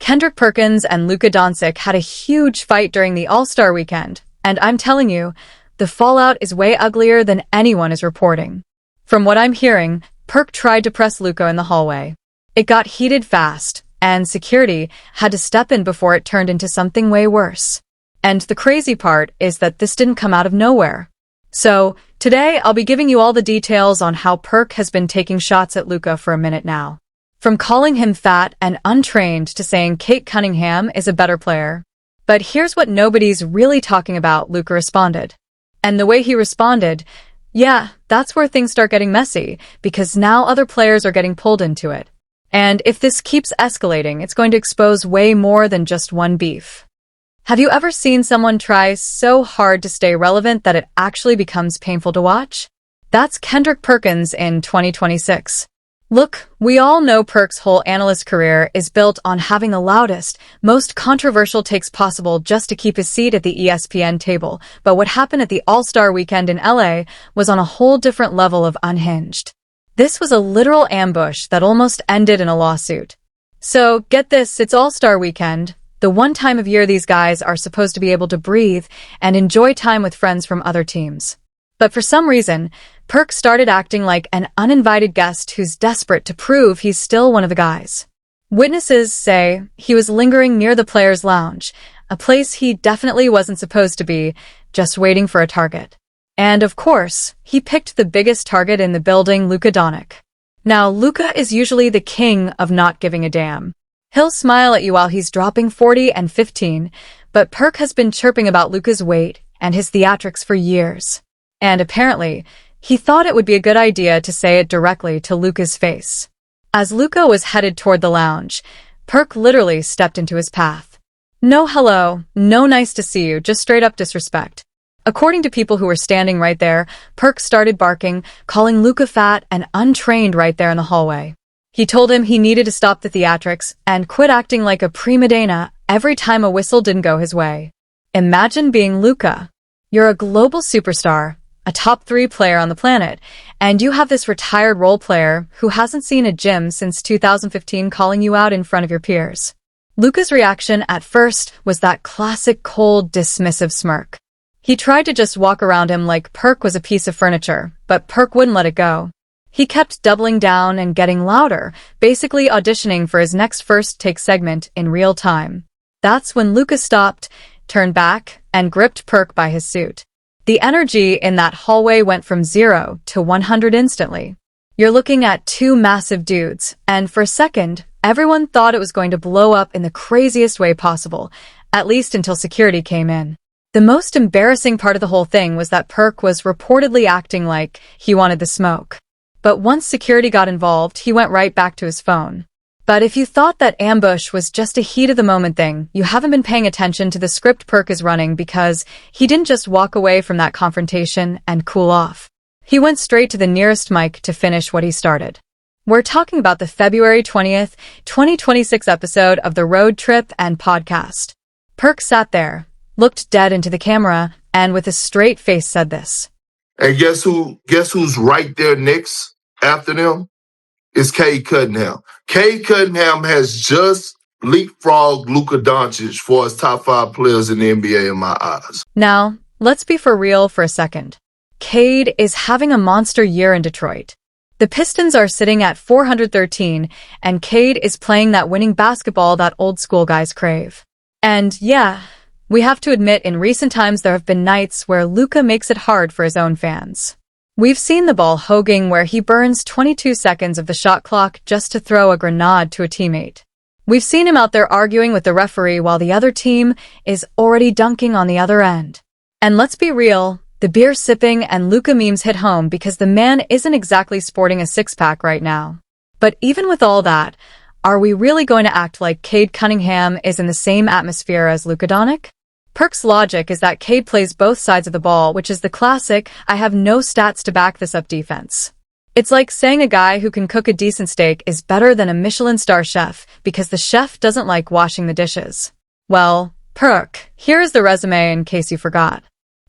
Kendrick Perkins and Luka Doncic had a huge fight during the All-Star weekend, and I'm telling you, the fallout is way uglier than anyone is reporting. From what I'm hearing, Perk tried to press Luka in the hallway. It got heated fast, and security had to step in before it turned into something way worse. And the crazy part is that this didn't come out of nowhere. So, today I'll be giving you all the details on how Perk has been taking shots at Luka for a minute now. From calling him fat and untrained to saying Kate Cunningham is a better player. But here's what nobody's really talking about, Luka responded. And the way he responded, yeah, that's where things start getting messy, because now other players are getting pulled into it. And if this keeps escalating, it's going to expose way more than just one beef. Have you ever seen someone try so hard to stay relevant that it actually becomes painful to watch? That's Kendrick Perkins in 2026. Look, we all know Perk's whole analyst career is built on having the loudest, most controversial takes possible just to keep his seat at the ESPN table, but what happened at the All-Star weekend in LA was on a whole different level of unhinged. This was a literal ambush that almost ended in a lawsuit. So, get this, it's All-Star weekend, the one time of year these guys are supposed to be able to breathe and enjoy time with friends from other teams. But for some reason, Perk started acting like an uninvited guest who's desperate to prove he's still one of the guys. Witnesses say he was lingering near the players' lounge, a place he definitely wasn't supposed to be, just waiting for a target. And of course, he picked the biggest target in the building, Luka Doncic. Now, Luka is usually the king of not giving a damn. He'll smile at you while he's dropping 40 and 15, but Perk has been chirping about Luka's weight and his theatrics for years. And apparently, he thought it would be a good idea to say it directly to Luka's face. As Luka was headed toward the lounge, Perk literally stepped into his path. No hello, no nice to see you, just straight up disrespect. According to people who were standing right there, Perk started barking, calling Luka fat and untrained right there in the hallway. He told him he needed to stop the theatrics and quit acting like a prima donna every time a whistle didn't go his way. Imagine being Luka. You're a global superstar, a top 3 player on the planet, and you have this retired role player who hasn't seen a gym since 2015 calling you out in front of your peers. Luka's reaction at first was that classic cold, dismissive smirk. He tried to just walk around him like Perk was a piece of furniture, but Perk wouldn't let it go. He kept doubling down and getting louder, basically auditioning for his next first take segment in real time. That's when Luka stopped, turned back, and gripped Perk by his suit. The energy in that hallway went from 0 to 100 instantly. You're looking at 2 massive dudes, and for a second, everyone thought it was going to blow up in the craziest way possible, at least until security came in. The most embarrassing part of the whole thing was that Perk was reportedly acting like he wanted the smoke. But once security got involved, he went right back to his phone. But if you thought that ambush was just a heat-of-the-moment thing, you haven't been paying attention to the script Perk is running, because he didn't just walk away from that confrontation and cool off. He went straight to the nearest mic to finish what he started. We're talking about the February 20th, 2026 episode of the Road Trip and Podcast. Perk sat there, looked dead into the camera, and with a straight face said this. And guess who's right there next after them? It's Kate Cunningham. Kate Cunningham has just leapfrogged Luka Doncic for his top 5 players in the NBA in my eyes. Now, let's be for real for a second. Cade is having a monster year in Detroit. The Pistons are sitting at 413, and Cade is playing that winning basketball that old school guys crave. And yeah, we have to admit in recent times there have been nights where Luka makes it hard for his own fans. We've seen the ball hogging where he burns 22 seconds of the shot clock just to throw a grenade to a teammate. We've seen him out there arguing with the referee while the other team is already dunking on the other end. And let's be real, the beer sipping and Luka memes hit home because the man isn't exactly sporting a six-pack right now. But even with all that, are we really going to act like Cade Cunningham is in the same atmosphere as Luka Doncic? Perk's logic is that Cade plays both sides of the ball, which is the classic, I have no stats to back this up defense. It's like saying a guy who can cook a decent steak is better than a Michelin star chef because the chef doesn't like washing the dishes. Well, Perk, here is the resume in case you forgot.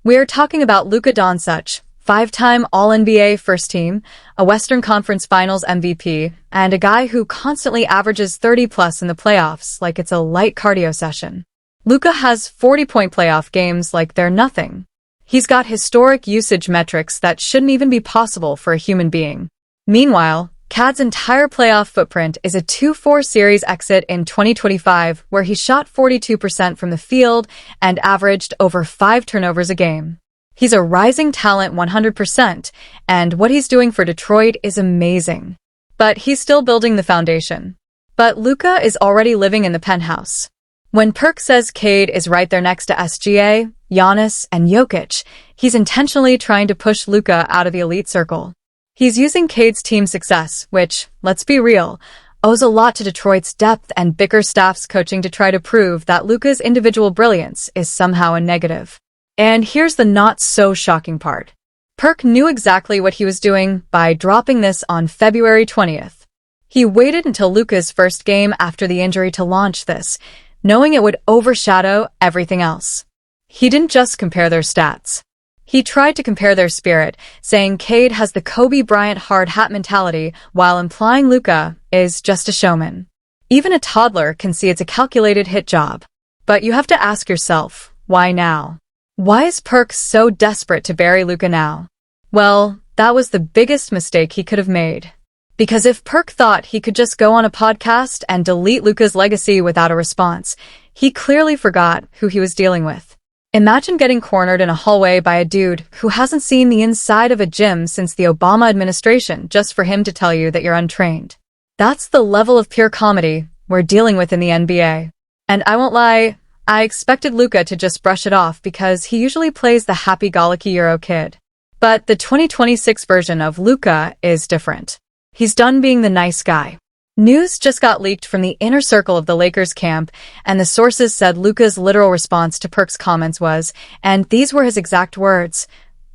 We are talking about Luka Doncic, 5-time All-NBA first team, a Western Conference Finals MVP, and a guy who constantly averages 30-plus in the playoffs like it's a light cardio session. Luka has 40-point playoff games like they're nothing. He's got historic usage metrics that shouldn't even be possible for a human being. Meanwhile, KAD's entire playoff footprint is a 2-4 series exit in 2025 where he shot 42% from the field and averaged over 5 turnovers a game. He's a rising talent 100%, and what he's doing for Detroit is amazing. But he's still building the foundation. But Luka is already living in the penthouse. When Perk says Cade is right there next to SGA, Giannis, and Jokic, he's intentionally trying to push Luka out of the elite circle. He's using Cade's team success, which, let's be real, owes a lot to Detroit's depth and Bickerstaff's coaching to try to prove that Luka's individual brilliance is somehow a negative. And here's the not-so-shocking part. Perk knew exactly what he was doing by dropping this on February 20th. He waited until Luka's first game after the injury to launch this, knowing it would overshadow everything else. He didn't just compare their stats. He tried to compare their spirit, saying Cade has the Kobe Bryant hard hat mentality while implying Luka is just a showman. Even a toddler can see it's a calculated hit job. But you have to ask yourself, why now? Why is Perk so desperate to bury Luka now? Well, that was the biggest mistake he could have made. Because if Perk thought he could just go on a podcast and delete Luka's legacy without a response, he clearly forgot who he was dealing with. Imagine getting cornered in a hallway by a dude who hasn't seen the inside of a gym since the Obama administration just for him to tell you that you're untrained. That's the level of pure comedy we're dealing with in the NBA. And I won't lie, I expected Luka to just brush it off because he usually plays the happy-go-lucky Euro kid. But the 2026 version of Luka is different. He's done being the nice guy. News just got leaked from the inner circle of the Lakers camp, and the sources said Luka's literal response to Perk's comments was, and these were his exact words,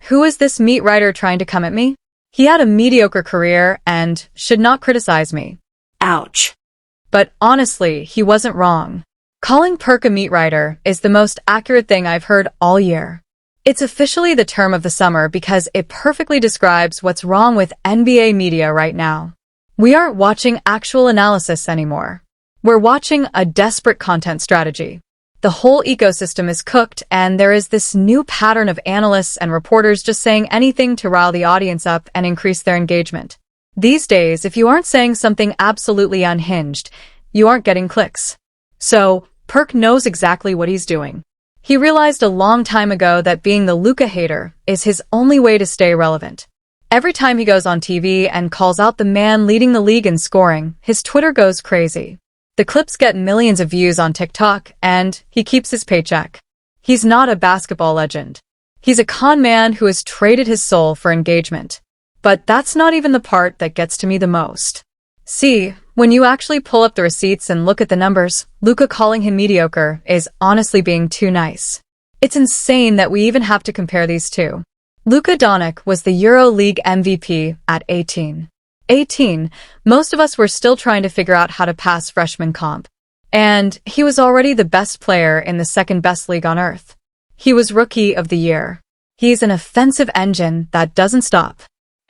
"Who is this meat writer trying to come at me? He had a mediocre career and should not criticize me." Ouch. But honestly, he wasn't wrong. Calling Perk a meat writer is the most accurate thing I've heard all year. It's officially the term of the summer because it perfectly describes what's wrong with NBA media right now. We aren't watching actual analysis anymore. We're watching a desperate content strategy. The whole ecosystem is cooked, and there is this new pattern of analysts and reporters just saying anything to rile the audience up and increase their engagement. These days, if you aren't saying something absolutely unhinged, you aren't getting clicks. So, Perk knows exactly what he's doing. He realized a long time ago that being the Luka hater is his only way to stay relevant. Every time he goes on TV and calls out the man leading the league in scoring, his Twitter goes crazy. The clips get millions of views on TikTok, and he keeps his paycheck. He's not a basketball legend. He's a con man who has traded his soul for engagement. But that's not even the part that gets to me the most. See, when you actually pull up the receipts and look at the numbers, Luka calling him mediocre is honestly being too nice. It's insane that we even have to compare these two. Luka Doncic was the EuroLeague MVP at 18. Most of us were still trying to figure out how to pass freshman comp. And he was already the best player in the second best league on earth. He was Rookie of the Year. He's an offensive engine that doesn't stop.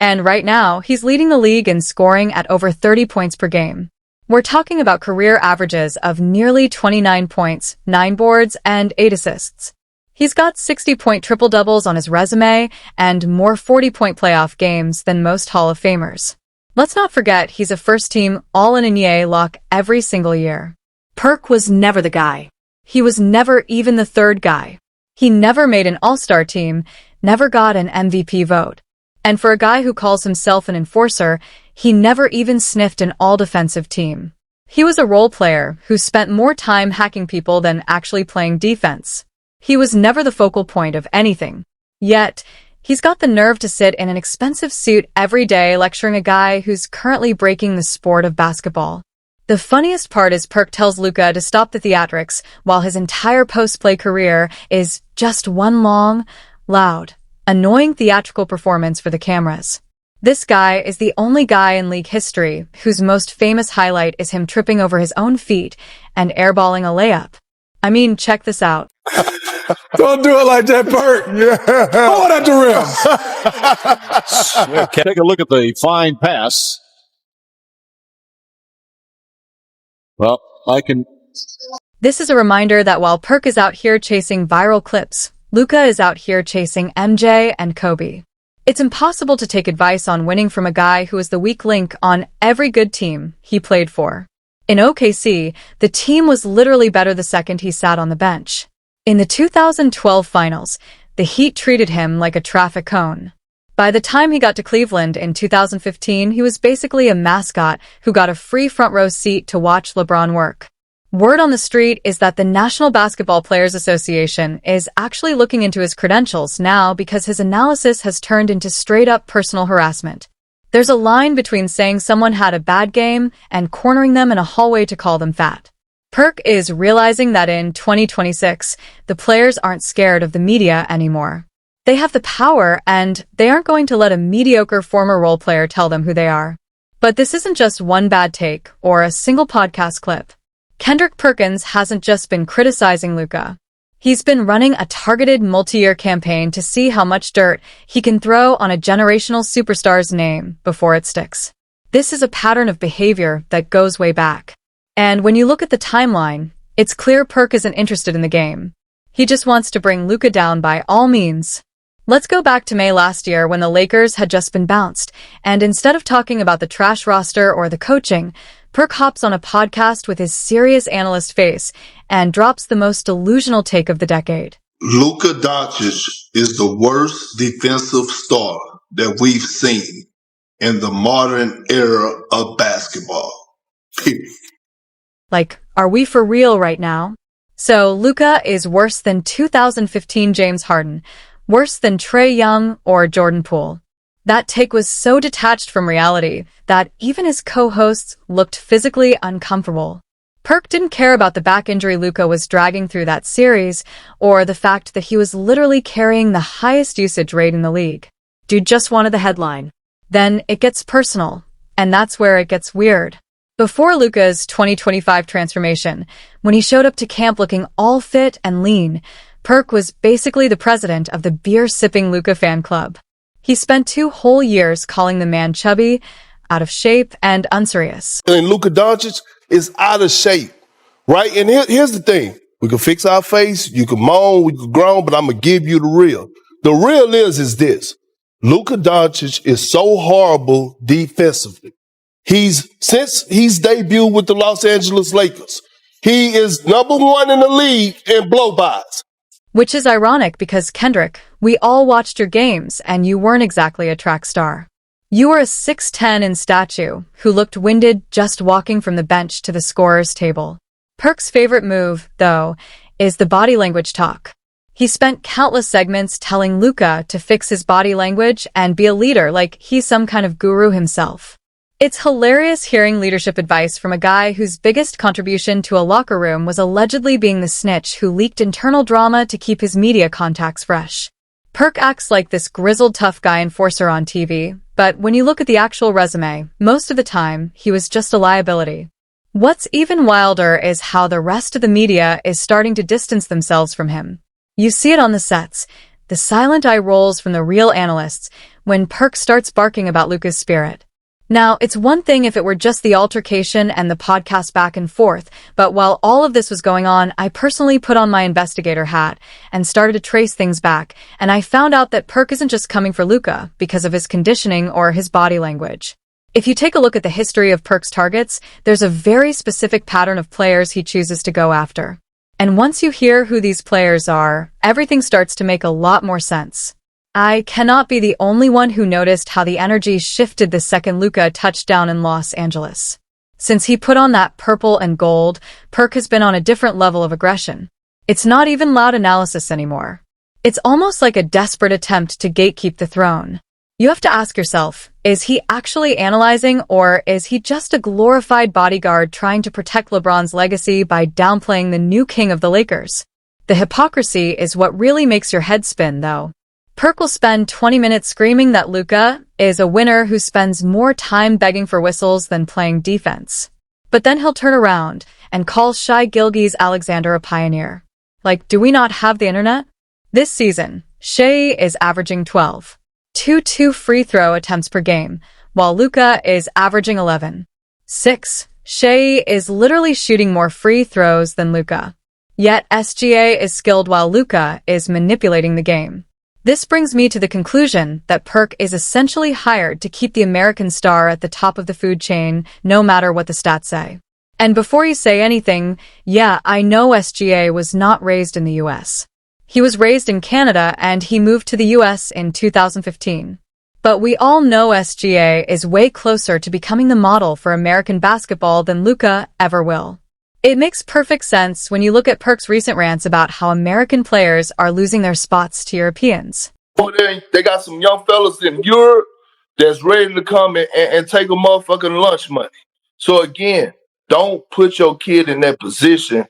And right now, he's leading the league in scoring at over 30 points per game. We're talking about career averages of nearly 29 points, 9 boards, and 8 assists. He's got 60-point triple-doubles on his resume and more 40-point playoff games than most Hall of Famers. Let's not forget he's a first-team All-NBA lock every single year. Perk was never the guy. He was never even the third guy. He never made an All-Star team, never got an MVP vote. And for a guy who calls himself an enforcer, he never even sniffed an all-defensive team. He was a role player who spent more time hacking people than actually playing defense. He was never the focal point of anything. Yet, he's got the nerve to sit in an expensive suit every day lecturing a guy who's currently breaking the sport of basketball. The funniest part is Perk tells Luka to stop the theatrics while his entire post-play career is just one long, loud, annoying theatrical performance for the cameras. This guy is the only guy in league history whose most famous highlight is him tripping over his own feet and airballing a layup. I mean, check this out. Don't do it like that, Perk. Yeah. Throw it at the rim. Take a look at the fine pass. Well, This is a reminder that while Perk is out here chasing viral clips, Luka is out here chasing MJ and Kobe. It's impossible to take advice on winning from a guy who is the weak link on every good team he played for. In OKC, the team was literally better the second he sat on the bench. In the 2012 finals, the Heat treated him like a traffic cone. By the time he got to Cleveland in 2015, he was basically a mascot who got a free front row seat to watch LeBron work. Word on the street is that the National Basketball Players Association is actually looking into his credentials now because his analysis has turned into straight-up personal harassment. There's a line between saying someone had a bad game and cornering them in a hallway to call them fat. Perk is realizing that in 2026, the players aren't scared of the media anymore. They have the power, and they aren't going to let a mediocre former role player tell them who they are. But this isn't just one bad take or a single podcast clip. Kendrick Perkins hasn't just been criticizing Luka. He's been running a targeted multi-year campaign to see how much dirt he can throw on a generational superstar's name before it sticks. This is a pattern of behavior that goes way back. And when you look at the timeline, it's clear Perk isn't interested in the game. He just wants to bring Luka down by all means. Let's go back to May last year when the Lakers had just been bounced, and instead of talking about the trash roster or the coaching, Perk hops on a podcast with his serious analyst face and drops the most delusional take of the decade. Luka Doncic is the worst defensive star that we've seen in the modern era of basketball. Like, are we for real right now? So Luka is worse than 2015 James Harden, worse than Trae Young or Jordan Poole. That take was so detached from reality that even his co-hosts looked physically uncomfortable. Perk didn't care about the back injury Luka was dragging through that series, or the fact that he was literally carrying the highest usage rate in the league. Dude just wanted the headline. Then it gets personal, and that's where it gets weird. Before Luka's 2025 transformation, when he showed up to camp looking all fit and lean, Perk was basically the president of the beer-sipping Luka fan club. He spent 2 whole years calling the man chubby, out of shape, and unserious. And Luka Doncic is out of shape, right? And here's the thing. We can fix our face, you can moan, we can groan, but I'm going to give you the real. The real is this. Luka Doncic is so horrible defensively. Since he's debuted with the Los Angeles Lakers, he is number 1 in the league in blow-bys. Which is ironic because, Kendrick, we all watched your games and you weren't exactly a track star. You were a 6'10" in stature who looked winded just walking from the bench to the scorer's table. Perk's favorite move, though, is the body language talk. He spent countless segments telling Luka to fix his body language and be a leader like he's some kind of guru himself. It's hilarious hearing leadership advice from a guy whose biggest contribution to a locker room was allegedly being the snitch who leaked internal drama to keep his media contacts fresh. Perk acts like this grizzled tough guy enforcer on TV, but when you look at the actual resume, most of the time, he was just a liability. What's even wilder is how the rest of the media is starting to distance themselves from him. You see it on the sets, the silent eye rolls from the real analysts when Perk starts barking about Luka's spirit. Now, it's one thing if it were just the altercation and the podcast back and forth, but while all of this was going on, I personally put on my investigator hat and started to trace things back, and I found out that Perk isn't just coming for Luka because of his conditioning or his body language. If you take a look at the history of Perk's targets, there's a very specific pattern of players he chooses to go after. And once you hear who these players are, everything starts to make a lot more sense. I cannot be the only one who noticed how the energy shifted the second Luka touched down in Los Angeles. Since he put on that purple and gold, Perk has been on a different level of aggression. It's not even loud analysis anymore. It's almost like a desperate attempt to gatekeep the throne. You have to ask yourself, is he actually analyzing, or is he just a glorified bodyguard trying to protect LeBron's legacy by downplaying the new king of the Lakers? The hypocrisy is what really makes your head spin, though. Perk will spend 20 minutes screaming that Luka is a winner who spends more time begging for whistles than playing defense. But then he'll turn around and call Shai Gilgeous-Alexander a pioneer. Like, do we not have the internet? This season, Shea is averaging 12.22 free throw attempts per game, while Luka is averaging 11.6. Shea is literally shooting more free throws than Luka. Yet SGA is skilled while Luka is manipulating the game. This brings me to the conclusion that Perk is essentially hired to keep the American star at the top of the food chain, no matter what the stats say. And before you say anything, yeah, I know SGA was not raised in the US. He was raised in Canada and he moved to the US in 2015. But we all know SGA is way closer to becoming the model for American basketball than Luka ever will. It makes perfect sense when you look at Perk's recent rants about how American players are losing their spots to Europeans. They got some young fellas in Europe that's ready to come and take a motherfucking lunch money. So again, don't put your kid in that position.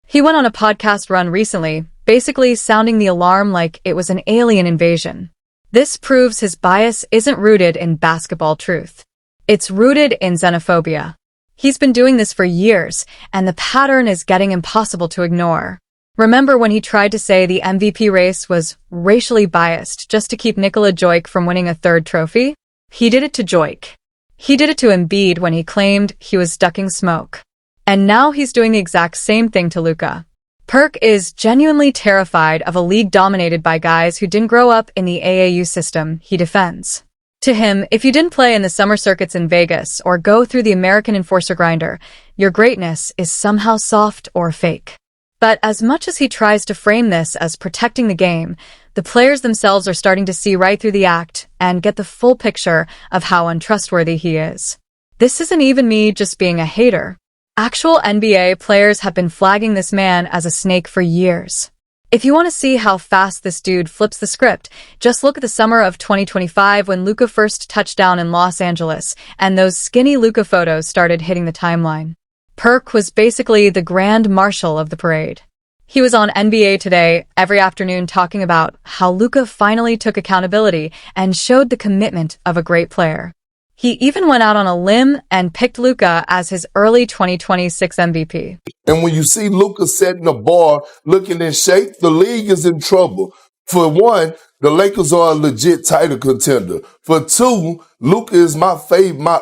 He went on a podcast run recently, basically sounding the alarm like it was an alien invasion. This proves his bias isn't rooted in basketball truth. It's rooted in xenophobia. He's been doing this for years, and the pattern is getting impossible to ignore. Remember when he tried to say the MVP race was racially biased just to keep Nikola Jokic from winning a third trophy? He did it to Jokic. He did it to Embiid when he claimed he was ducking smoke. And now he's doing the exact same thing to Luka. Perk is genuinely terrified of a league dominated by guys who didn't grow up in the AAU system he defends. To him, if you didn't play in the summer circuits in Vegas or go through the American enforcer grinder, your greatness is somehow soft or fake. But as much as he tries to frame this as protecting the game, the players themselves are starting to see right through the act and get the full picture of how untrustworthy he is. This isn't even me just being a hater. Actual NBA players have been flagging this man as a snake for years. If you want to see how fast this dude flips the script, just look at the summer of 2025 when Luka first touched down in Los Angeles and those skinny Luka photos started hitting the timeline. Perk was basically the grand marshal of the parade. He was on NBA Today every afternoon talking about how Luka finally took accountability and showed the commitment of a great player. He even went out on a limb and picked Luka as his early 2026 MVP. And when you see Luka setting the bar, looking in shape, the league is in trouble. For one, the Lakers are a legit title contender. For two, Luka is my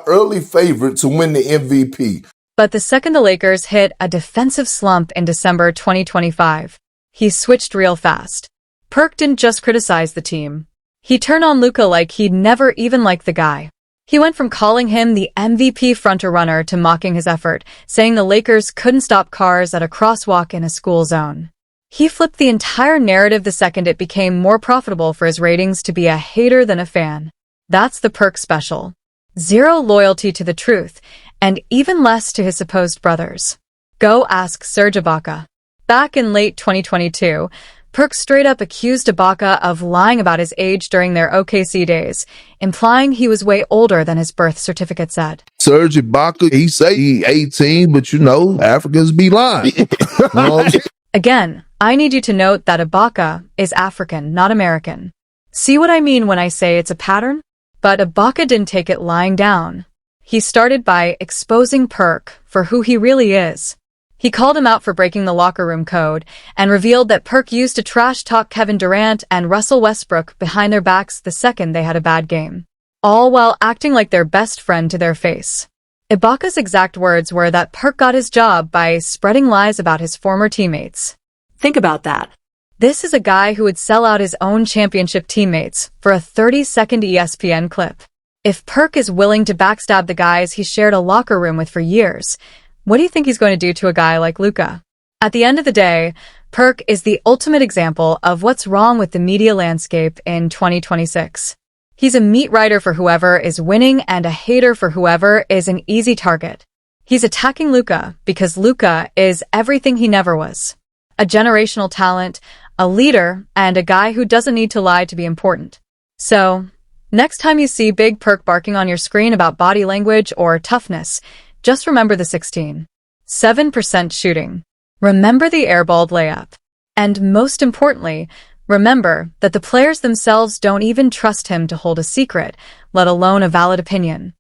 early favorite to win the MVP. But the second the Lakers hit a defensive slump in December 2025, he switched real fast. Perk didn't just criticize the team. He turned on Luka like he'd never even liked the guy. He went from calling him the MVP frontrunner to mocking his effort, saying the Lakers couldn't stop cars at a crosswalk in a school zone. He flipped the entire narrative the second it became more profitable for his ratings to be a hater than a fan. That's the Perk special. Zero loyalty to the truth, and even less to his supposed brothers. Go ask Serge Ibaka. Back in late 2022, Perk straight up accused Ibaka of lying about his age during their OKC days, implying he was way older than his birth certificate said. Serge Ibaka, he say he 18, but Africans be lying. Again, I need you to note that Ibaka is African, not American. See what I mean when I say it's a pattern? But Ibaka didn't take it lying down. He started by exposing Perk for who he really is. He called him out for breaking the locker room code and revealed that Perk used to trash talk Kevin Durant and Russell Westbrook behind their backs the second they had a bad game, all while acting like their best friend to their face. Ibaka's exact words were that Perk got his job by spreading lies about his former teammates. Think about that. This is a guy who would sell out his own championship teammates for a 30-second ESPN clip. If Perk is willing to backstab the guys he shared a locker room with for years, what do you think he's going to do to a guy like Luka? At the end of the day, Perk is the ultimate example of what's wrong with the media landscape in 2026. He's a meat writer for whoever is winning and a hater for whoever is an easy target. He's attacking Luka because Luka is everything he never was. A generational talent, a leader, and a guy who doesn't need to lie to be important. So, next time you see Big Perk barking on your screen about body language or toughness, just remember the 16.7% shooting. Remember the airballed layup. And most importantly, remember that the players themselves don't even trust him to hold a secret, let alone a valid opinion.